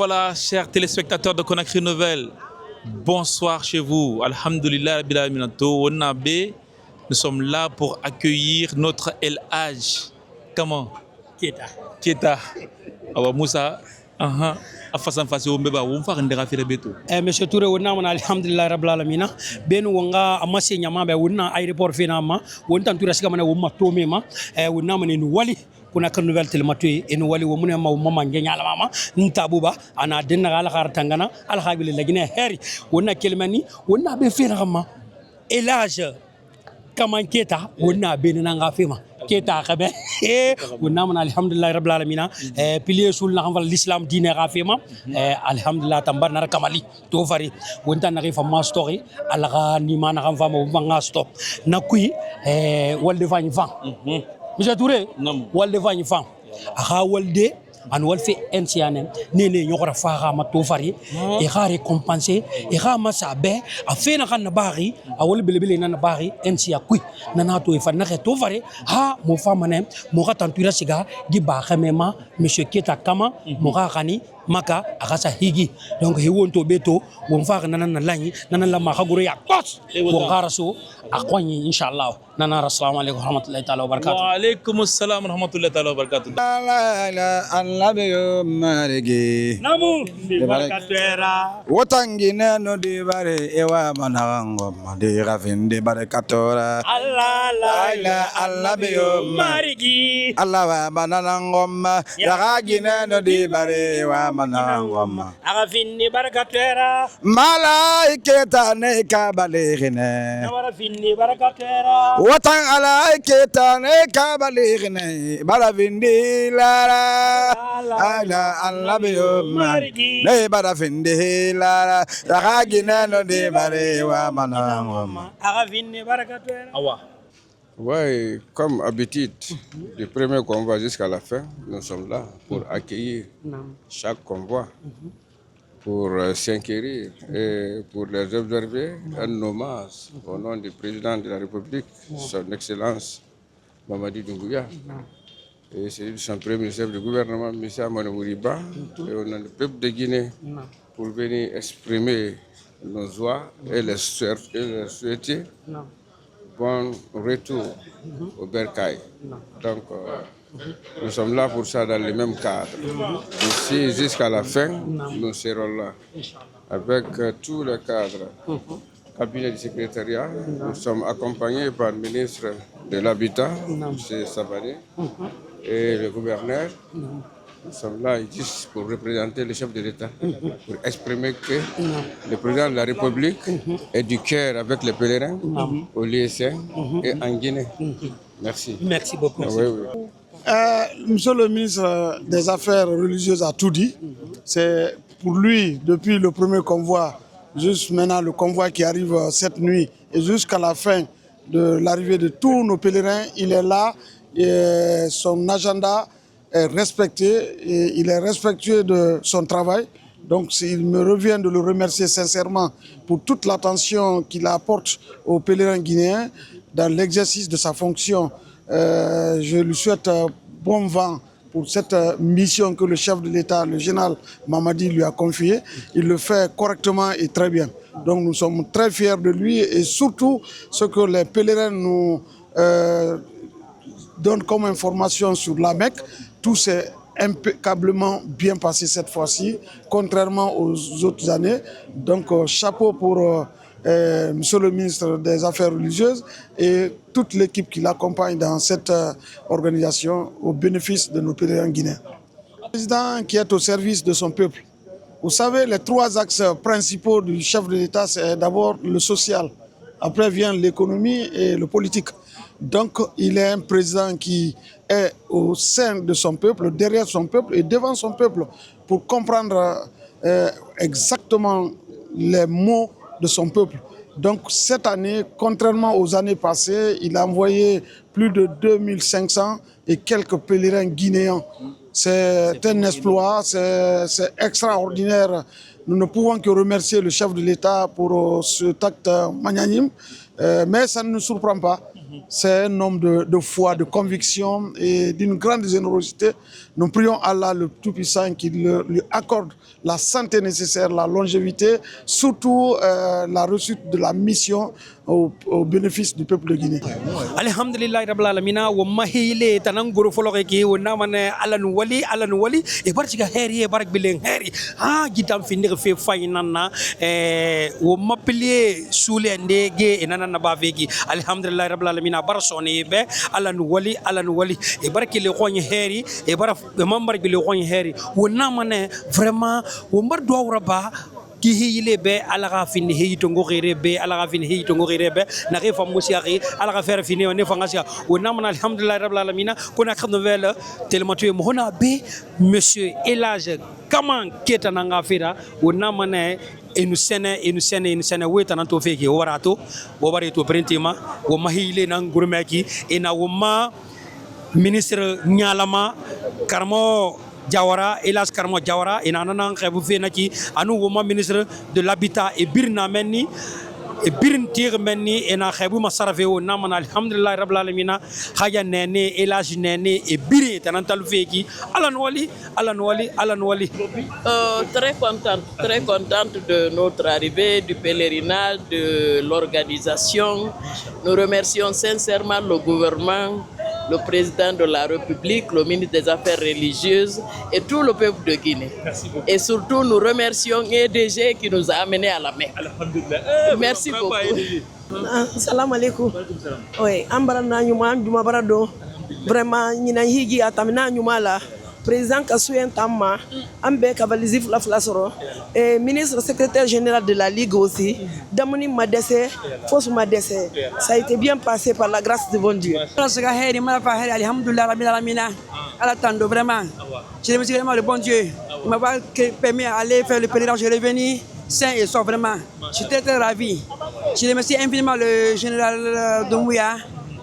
Voilà, chers téléspectateurs de Conakry Nouvelle, bonsoir chez vous. Alhamdulillah, nous sommes là pour accueillir notre El Hadj. Comment? Keita. Keita. Awa Moussa. Afasan fasi wo mbeba wo mfa ndera fere beto. Monsieur Touré wonna man alhamdulillah rabbil alamin. Ben wonga amase nyama be wonna aéroport fina ma wontan tura siga mana wo matome ma wonna man ni wali kuna kan nouvelle telmatui en wali wo mun ma mama ngenya ala mama ntabuba ana denna ala khar tangana al khabil lagina heri wonna kelmani wonna be fina ma elage kaman Keita wonna be nanga fima Keita khabe wonna man alhamdulillah rabbil alamin pilier sul na l'islam dine rafima alhamdulillah tambar nar kamali to fari wonta na fa ma story ala ni mana kan fa mo nga stop nakui walde fani fan Monsieur Touré walde fani fan aha walde an walfi NCNM nene nyokora fa ma to fari e ga récompenser e ga ma sabe a fena kan na bari a wal bilibili na bari NCA kui nana to e fa na to fari ha mo fa manem mo ga tantura siga di ba xamema Monsieur Keita kama mo ga khani maka akasa higi donc he wonto beto won fa nana na lani nana la ma khaguru ya kos won garaso akwani inshallah nana assalamu alaykum warahmatullahi ta'ala wabarakatuh wa alaykum assalam warahmatullahi ta'ala wabarakatuh Alabeyo marigi namu barakatera wotangina no de bare ewa manango de ravinde barakatora Allah alabeyo marigi Allah manango yagina no de bare ewa manango agafinni barakatera malaiketa ne kabalegene nawara finni barakatera wotang alaiketa ne kabalegene baravinde la ala alabeyo marigi ne baravinde la ragina no de bare wa manango agafinni barakatera Awa. Oui, comme habitude, du premier convoi jusqu'à la fin, nous sommes là pour accueillir chaque convoi, pour s'inquérir et pour les observer un hommage au nom du président de la République, son Excellence Mamadi Doumbouya. Et c'est son premier chef du gouvernement, M. Amadou Bouriba, et au nom du peuple de Guinée, pour venir exprimer nos joies et les souhaiter bon retour au Bercail. Donc, nous sommes là pour ça dans le même cadre. Ici, jusqu'à la fin, nous serons là avec tous les cadres. Cabinet du secrétariat, nous sommes accompagnés par le ministre de l'Habitat, M. Savary, et le gouverneur. Nous sommes là juste pour représenter le chef de l'État, pour exprimer que le président de la République est du cœur avec les pèlerins au lycée et en Guinée. Merci. Merci beaucoup. Oui, oui. Monsieur le ministre des Affaires religieuses a tout dit. C'est pour lui, depuis le premier convoi, juste maintenant le convoi qui arrive cette nuit et jusqu'à la fin de l'arrivée de tous nos pèlerins, il est là et son agenda est respecté et il est respectueux de son travail. Donc il me revient de le remercier sincèrement pour toute l'attention qu'il apporte aux pèlerins guinéens dans l'exercice de sa fonction. Je lui souhaite bon vent pour cette mission que le chef de l'État, le général Mamadi, lui a confiée. Il le fait correctement et très bien. Donc nous sommes très fiers de lui et surtout ce que les pèlerins nous donnent comme information sur la Mecque. Tout s'est impeccablement bien passé cette fois-ci, contrairement aux autres années. Donc chapeau pour Monsieur le ministre des Affaires religieuses et toute l'équipe qui l'accompagne dans cette organisation au bénéfice de nos pèlerins guinéens. Le président qui est au service de son peuple. Vous savez, les trois axes principaux du chef de l'État, c'est d'abord le social. Après vient l'économie et le politique. Donc, il est un président qui est au sein de son peuple, derrière son peuple et devant son peuple pour comprendre exactement les mots de son peuple. Donc, cette année, contrairement aux années passées, il a envoyé plus de 2500 et quelques pèlerins guinéens. C'est un exploit, c'est extraordinaire. Nous ne pouvons que remercier le chef de l'État pour cet acte magnanime, mais ça ne nous surprend pas. C'est un homme de foi, de conviction et d'une grande générosité. Nous prions Allah le Tout-Puissant qu'il lui accorde la santé nécessaire, la longévité, surtout la réussite de la mission au bénéfice du peuple de Guinée. Alhamdulillah rabbil alamin wa mahile tanan goro folo ke wona man alanu wali e barci ga heri e barak bilen heri ha gitam fi ndir fe faynana wo maplie sule ndege e nanana ba veki alhamdulillah rabbil alamin barsoni be alanu wali e barki le xogn heri e bara membar bi le xogn heri wona man vraiment wo mbar do raba ki hiyile be alaga fini hiyito ngogere be alaga fini hiyito ngogere be na refa musiari alaga fer fini on fa ngasia wona man alhamdulillah rabbil alamin kona kham nouvelle tellement tu mo hona be monsieur Elage kaman keta nanga fira wona man inu sene weta nan to feki warato bo bari to printima wo mahile nan gurmeki ina wo ma ministre nyalama karmo Jawara, Elas Karmo Jawara, et Nananan Rebouvenaki, Anou Woma ministre de l'Habitat et Birna Menni, et Birn Tir Menni, et Nahabou Masaraveo, Naman Alhamdulillah Rablalamina, Haya Nene, Elas Nene, et Biri, Tanantal Veki, Alan Wali. Très contente de notre arrivée, du pèlerinage, de l'organisation. Nous remercions sincèrement le gouvernement, le président de la République, le ministre des Affaires religieuses et tout le peuple de Guinée. Et surtout, nous remercions EDG qui nous a amenés à la mer. Merci beaucoup. Salam alaikum. Oui, ambarana nyuma njuma barado. Vraiment nyina higi atamina nyuma la. Président Kassouyen Tamma, Ambe Kavalizif La Flasoro, et ministre secrétaire général de la Ligue aussi, Damoni Madesse, Fos Madesse. Ça a été bien passé par la grâce de bon Dieu. Alhamdulillah, vraiment. Je remercie vraiment le bon Dieu. Il m'a permis d'aller faire le pèlerinage, je suis revenu sain et sauf vraiment. Je suis très ravi. Je remercie infiniment le général Doumbouya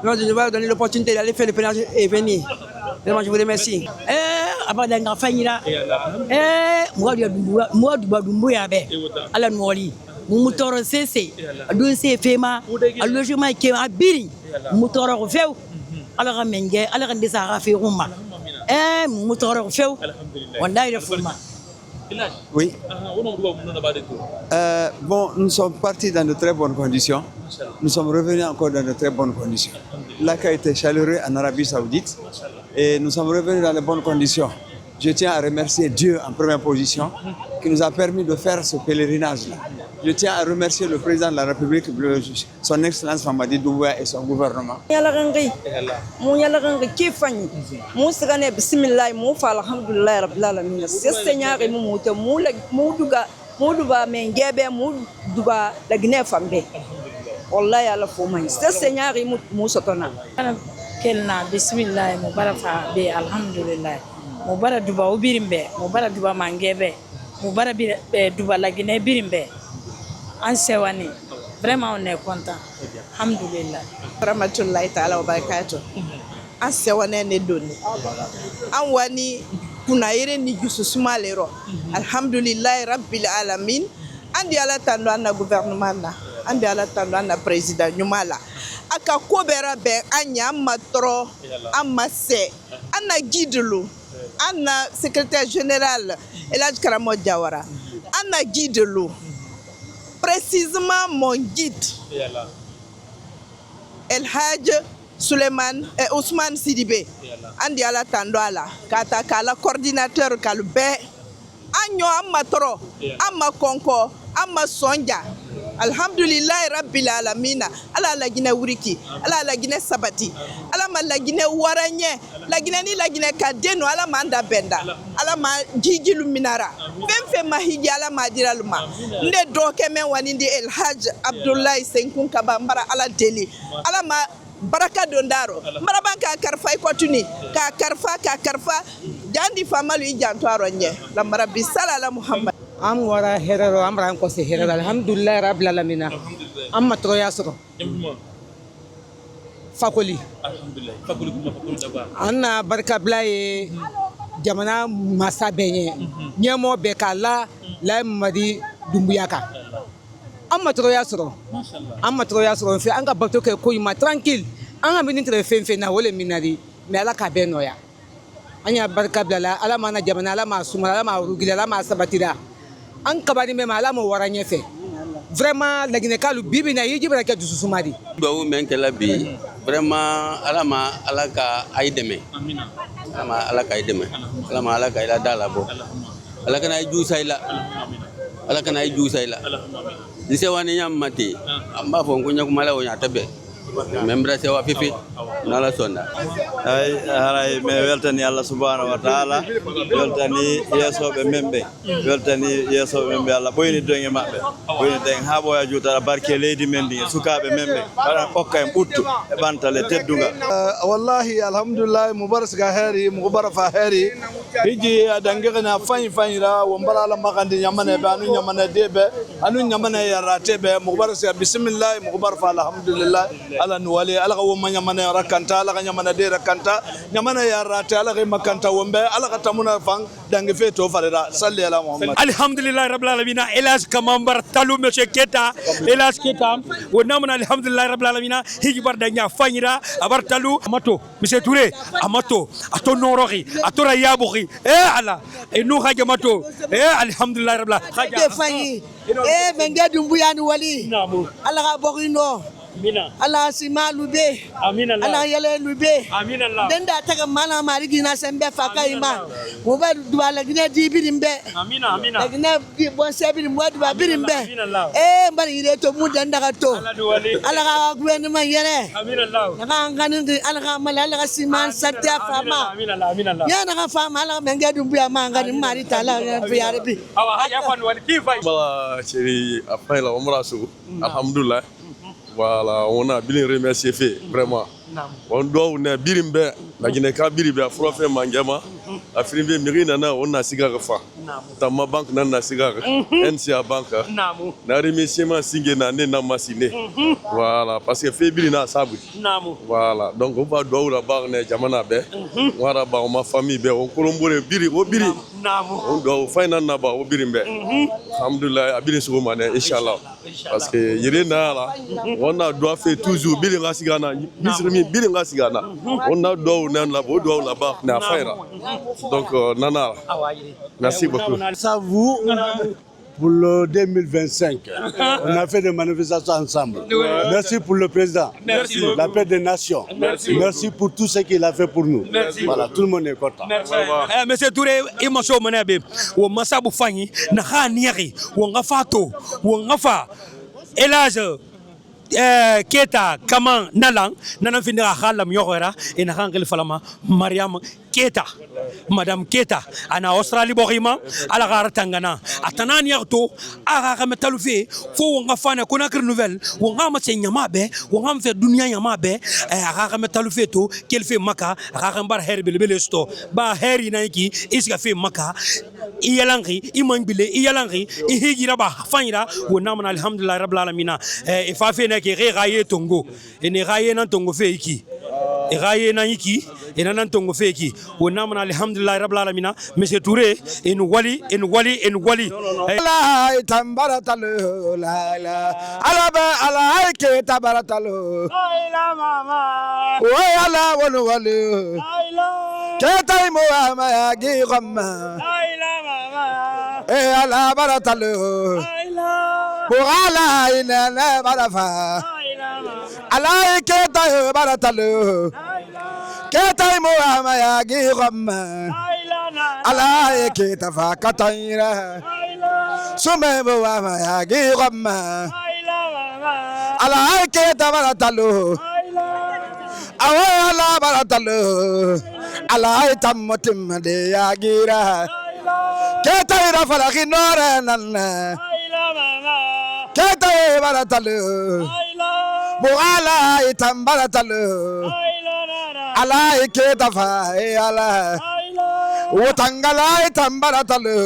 de nous avoir donné l'opportunité d'aller faire le pèlerinage et venir. Vraiment, je vous remercie. Moi, Doumbouya, Alan Moli, Moutoro Sese, Douce Fema, Alojuma Kema Biri, Moutoro Feu, alors Menge, alors Desara Feruma. Moutoro Feu, on a eu le Fuma. Oui. Bon, nous sommes partis dans de très bonnes conditions. Nous sommes revenus encore dans de très bonnes conditions. L'accueil était chaleureux en Arabie Saoudite et nous sommes revenus dans de bonnes conditions. Je tiens à remercier Dieu en première position qui nous a permis de faire ce pèlerinage-là. Je tiens à remercier le président de la République, son Excellence Mamadi Doumbouya et son gouvernement. Mubara duba ubirimbe, mubara duba mangebe, mubara duba la Guinée birimbe. Ansewani, vraiment on est content. Alhamdulillah. Rahmatullahi ta'ala wa barakatuh. Ansewani ne doni. Anwani kuna ire ni jususuma lero. Alhamdulillah rabbil alamin. Andi ala tando ana gouvernement na. Andi ala tando ana président nyumala. Aka kobera be anya matro amase. Ana guidelu. Anna secrétaire général Elage Karamo Jawara. Anna guide l'eau. Précisément mon guide. El Hadj Suleiman et Ousmane Sidibé. Andi ala tandoala. Kata kala coordinateur kalbe. Anyo amatro. Amma konko. Amma sonja. Alhamdulillah rabbil alamina. Ala la Guinée wuriki. Ala la Guinée sabati. Ala ma la Guinée waranye. La Guinée ni la Guinée kadeno ala manda benda. Ala ma jiji luminara. Femfe mahiji ala madira luma. Nde doke men wanindi El Hadj Abdoulaye Senkun Kabambara ala deli. Ala ma baraka dondaro. Marabanka karfa ikotuni. Ka karfa. Jandi famalu ijanto aronye. La marabi sala ala Muhammad. Am wara herero amran ko se herero alhamdulillah rabbil alamin amma to yasro fakoli alhamdulillah fakoli daba anna barka blaye jamana masabenye nyemo be kala la madi dumbuyaka amma to yasro fi anga bakto ke ko ma tranquille an ka ministre fɛn fɛn na o le min na di mais ala k'a bɛɛ nɔgɔya an y'a barika bila la ala m'an na jamana ala m'a suma ala m'a rugila ala m'a sabatira an kabani bɛ ma ala m'o wara ɲɛfɛ vraiment laginɛkalu bi bi na hiji bɛna kɛ dususuma di duwawu min kɛla bi vraiment ala ma ala ka a yi dɛmɛ ala ma ala ka i dɛmɛ ala ma ala ka i la da labɔ ala kana i juusa i la ala kana i juusa i la n sewani ɲa ma ten an b'a fɔ n ko ɲakumala o ɲa tɛ bɛn mais n bɛra sewa fifi n'ala sɔnna ay haray me weltani Allah subhanahu wa ta'ala weltani yesoɓe men ɓe weltani yesoɓe men ɓe Allah ɓoyni donge maɓɓe ɓoyni den ha ɓoya juutara barke leydi men ndi sukaɓe men ɓe waɗan ɓokka en ɓuttu e ɓantale tedduga wallahi alhamdulillah mubarak ga heri mubarak fa heri hiji adangena fanyira wombara la makandi nyamane be anu nyamane debe anu nyamane yarate be mubarak bismillah mubarak fa alhamdulillah ala nuwali ala ko nyamane rakanta ala nyamane de rakanta nyamane yarate ala ko makanta wombe ala ka tamuna fang dangi fe to farira salli ala muhammad alhamdulillah rabbil alamin elas kamambar talu monsieur Keta elas Keta wonamna alhamdulillah rabbil alamin hiji barda nya fanyira abar talu amato monsieur Touré amato ato norori ato rayabuki ala inu haja mato alhamdulillah rabbil alamin fanyi benga dumbuya ni wali ala ka bokino Amina. Allah sima lube. Amina Allah. Allah yale lube. Amina Allah. Denda taka mana mari gina sembe faka ima. Moba dua lagi ne di birimbe. Amina amina. Lagi ne di bon sebi mo dua birimbe. Amina Allah. Mbari ire to mu denda ka to. Allah duwali. Allah ka gouvernement yere. Amina Allah. Naka ngani Allah ka mala Allah ka siman satya fama. Amina Allah amina Allah. Ya naka fama Allah benga dumbuya ma ngani mari tala ya rabbi. Awa ya fan wali kifa. Bala chéri après la omrasu alhamdulillah. Voilà, on a bien remercié fait vraiment. On doit on a bien bien la Guinée ka biri be afro fe mangema afrimbe miri nana on a sigara fa tama bank nana sigara NCA banka na remerciement singe na ne na masine voilà parce que fait biri na sabu voilà donc on va doit la bar ne jamana be wara ba ma famille be on kolombore biri o biri on doit final na ba o biri be alhamdulillah abiri sugo mane inshallah parce que yere na la on a doit faire toujours biri nga sigana misri biri nga sigana on a doit là-bas na faira donc nana merci beaucoup ça vous pour le 2025 on a fait des manifestations ensemble merci pour le président la paix des nations merci pour tout ce qu'il a fait pour nous voilà tout le monde est content monsieur Touré imaso manabe wo masabu fanyi na khaniari wo ngafato wo ngafa elage Keta kaman nalang nana finira khalam yohera ina khangil falama Mariam Keta madame Keta ana Australie borima ala garatangana atanani yarto aga kametalu fe fo nga fana kona kr nouvelle wo nga ma senyama be wo nga fe dunia nyama be aga kametalu fe to kel fe maka aga kambar her belbele sto ba heri na ki iska fe maka iyalangi imangbile iyalangi ihigira ba fanyira wo namana alhamdulillah rabbil alamin e fa fe na ke raye tongo ene raye nan tongo fe iki e raye na iki ena nan tongo fe iki wo namana alhamdulillah rabbil alamin monsieur Touré en wali la tambaratalo la la alaba ala ke tabaratalo la mama wa ala wonu wali la ketay mo ama gi gomma la mama ala baratalo ala ina na barafa ala ketay baratalo ketay mo ama gi gomma ala ketafa katayra sumebo ama gi gomma ala ketabaratalo awala baratalo ala tamotim de yagira ketayra falaki noranana ketay baratalo buala itambaratalo ala ketafa ala utangala itambaratalo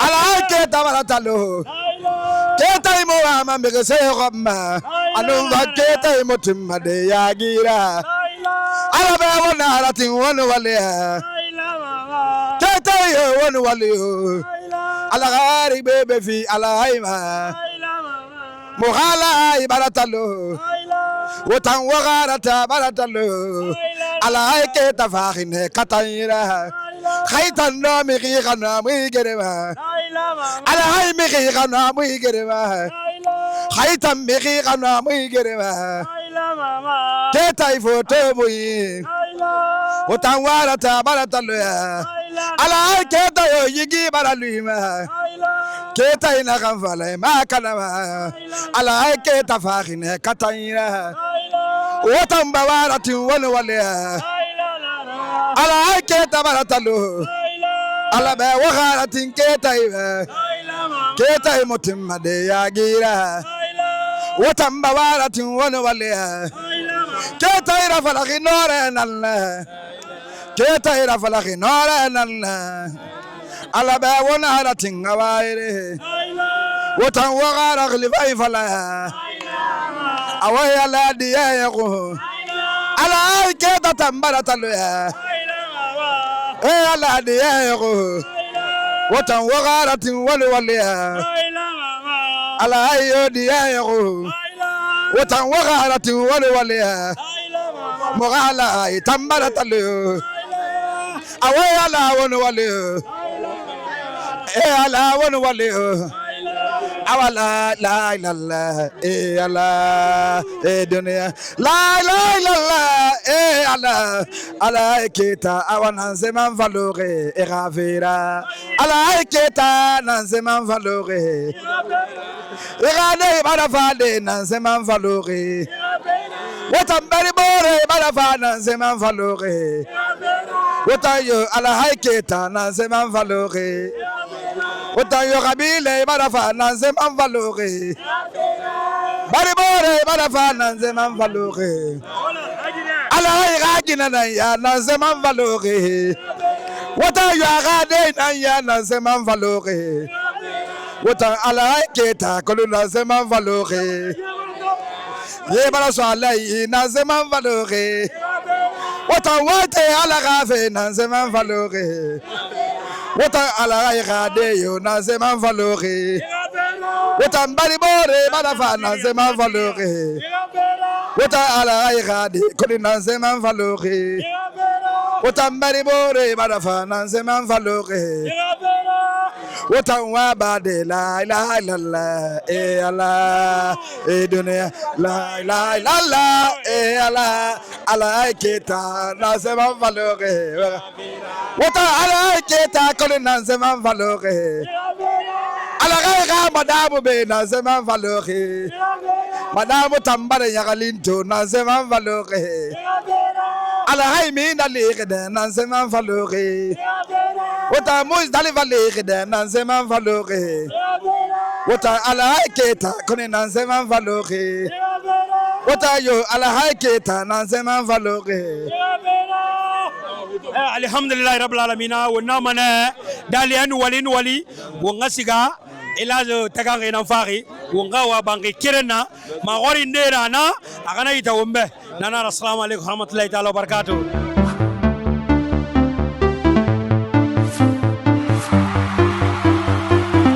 ala ketabaratalo ketay mo ama mbese gomma anunga ketay motim de yagira ala ba wona ratin wonu wale ketay wonu wale ala gari bebe fi ala haima muhala ibaratalo wotan wagarata baratalo ala ke tafahine katayira khaitan no mi khana mi gerema ala hay mi khana mi gerema khaitan mi khana mi gerema ke tay foto boyi wotan warata baratalo ala ke tayo yigi baralima ke tay na kanfale ma kalama ala ke tafahine katayira wotan bawarati wala wala ala ke tabaratalo ala be wakaratin ke tay mutimma de yagira wotan bawarati wala wala ke tay rafala nore nalla ke tay rafala nore nalla ala be wona haratin awaire wotan wakara khilifai fala awaya la diya ko ala ke tambara talo ya ala diya ko wotan wakaratin wala wala ala ayo diya ko wotan wakaratin wala wala mogala tambara talo awaya la wona wala ala wona wala awala la la ala dunia la ala kita awana zeman valore eravera ala kita nan zeman valore erade barafade nan zeman valore wotambari bore barafade nan zeman valore wotayo ala kita nan zeman valore wotayo kabile barafa nan zeman valore baribore barafa nan zeman valore ala iragina nan ya nan zeman valore wotayo agade nan ya nan zeman valore wotan ala keta kolu nan zeman valore ye baraso ala nan zeman valore wotan wate ala gafe nan zeman valore wotan ala irade yo nan zeman valore wotan baribore barafa nan zeman valore wotan ala irade kolu nan zeman valore wotan baribore barafa nan zeman valore wotan wabade la ilaha illallah ala dunia la ilaha illallah ala kita nan zeman valore wotan ala kita kolu nan zeman valore ala ga madamu be nan zeman valore madamu tambare yagalinto nan zeman valore ala haimi na ligde nan zeman valore wota mois dali valide nan zeman valore wota ala keta kone nan zeman valore wota yo ala keta nan zeman valore alhamdulillah rabbil alamin wonna mana dali an wali wonga siga ilazo tagange nan fari wonga wa bangi kirena ma gori ndera na agana ita wombe nana assalamu alaikum warahmatullahi ta'ala wabarakatuh